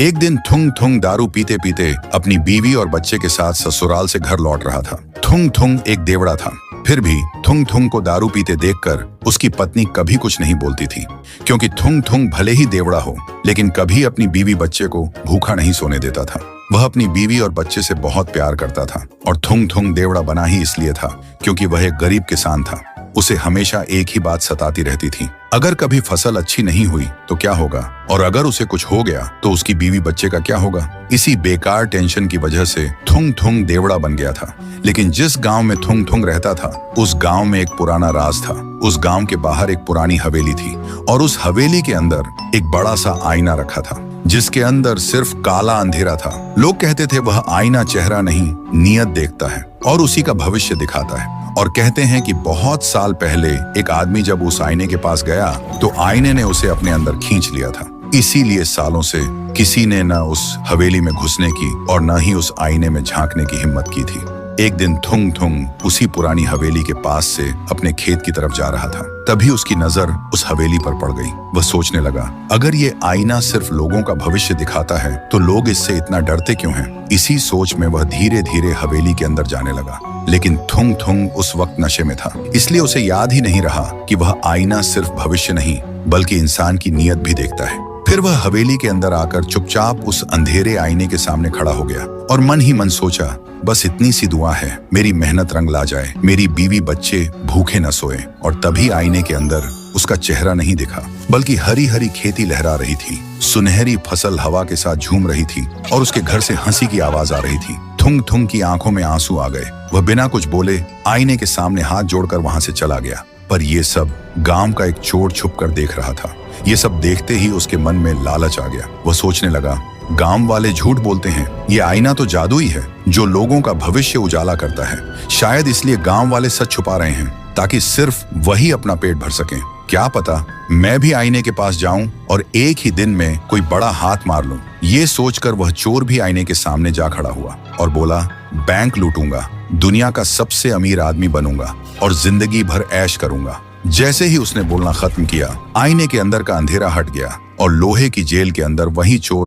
एक दिन थुंग थुंग दारू पीते पीते अपनी बीवी और बच्चे के साथ ससुराल से घर लौट रहा था। थुंग थुंग एक देवड़ा था, फिर भी थुंग थुंग को दारू पीते देखकर उसकी पत्नी कभी कुछ नहीं बोलती थी, क्योंकि थुंग थुंग भले ही देवड़ा हो लेकिन कभी अपनी बीवी बच्चे को भूखा नहीं सोने देता था। वह अपनी बीवी और बच्चे से बहुत प्यार करता था और थुंग थुंग देवड़ा बना ही इसलिए था क्योंकि वह एक गरीब किसान था। उसे हमेशा एक ही बात सताती रहती थी, अगर कभी फसल अच्छी नहीं हुई तो क्या होगा, और अगर उसे कुछ हो गया तो उसकी बीवी बच्चे का क्या होगा। इसी बेकार टेंशन की वजह से थुंग थुंग देवड़ा बन गया था। लेकिन जिस गांव में थुंग थुंग रहता था उस गांव में एक पुराना राज था। उस गांव के बाहर एक पुरानी हवेली थी और उस हवेली के अंदर एक बड़ा सा आईना रखा था जिसके अंदर सिर्फ काला अंधेरा था। लोग कहते थे वह आईना चेहरा नहीं नियत देखता है और उसी का भविष्य दिखाता है, और कहते हैं कि बहुत साल पहले एक आदमी जब उस आईने के पास गया तो आईने ने उसे अपने अंदर खींच लिया था। इसीलिए सालों से किसी ने न उस हवेली में घुसने की और न ही उस आईने में झांकने की हिम्मत की थी। एक दिन थुंग थुंग उसी पुरानी हवेली के पास से अपने खेत की तरफ जा रहा था, तभी उसकी नजर उस हवेली पर पड़ गई। वह सोचने लगा, अगर ये आईना सिर्फ लोगों का भविष्य दिखाता है तो लोग इससे इतना डरते क्यों हैं? इसी सोच में वह धीरे धीरे हवेली के अंदर जाने लगा। लेकिन थुंग थुंग उस वक्त नशे में था, इसलिए उसे याद ही नहीं रहा कि वह आईना सिर्फ भविष्य नहीं बल्कि इंसान की नीयत भी देखता है। फिर वह हवेली के अंदर आकर चुपचाप उस अंधेरे आईने के सामने खड़ा हो गया और मन ही मन सोचा, बस इतनी सी दुआ है, मेरी मेहनत रंग ला जाए, मेरी बीवी बच्चे भूखे न सोए। और तभी आईने के अंदर उसका चेहरा नहीं दिखा बल्कि हरी हरी खेती लहरा रही थी, सुनहरी फसल हवा के साथ झूम रही थी और उसके घर से हंसी की आवाज आ रही थी। थुंग थुंग की आंखों में आंसू आ गए। वह बिना कुछ बोले आईने के सामने हाथ जोड़कर वहां से चला गया। पर ये सब गांव का एक चोर छुप कर देख रहा था। ये सब देखते ही उसके मन में लालच आ गया। वह सोचने लगा, गांव वाले झूठ बोलते हैं, ये आईना तो जादुई है जो लोगों का भविष्य उजाला करता है। शायद इसलिए गांव वाले सच छुपा रहे हैं ताकि सिर्फ वही अपना पेट भर सकें। क्या पता मैं भी आईने के पास जाऊं और एक ही दिन में कोई बड़ा हाथ मार लूं। ये सोचकर वह चोर भी आईने के सामने जा खड़ा हुआ और बोला, बैंक लूटूंगा, दुनिया का सबसे अमीर आदमी बनूंगा और जिंदगी भर ऐश करूंगा। जैसे ही उसने बोलना खत्म किया, आईने के अंदर का अंधेरा हट गया और लोहे की जेल के अंदर वही चोर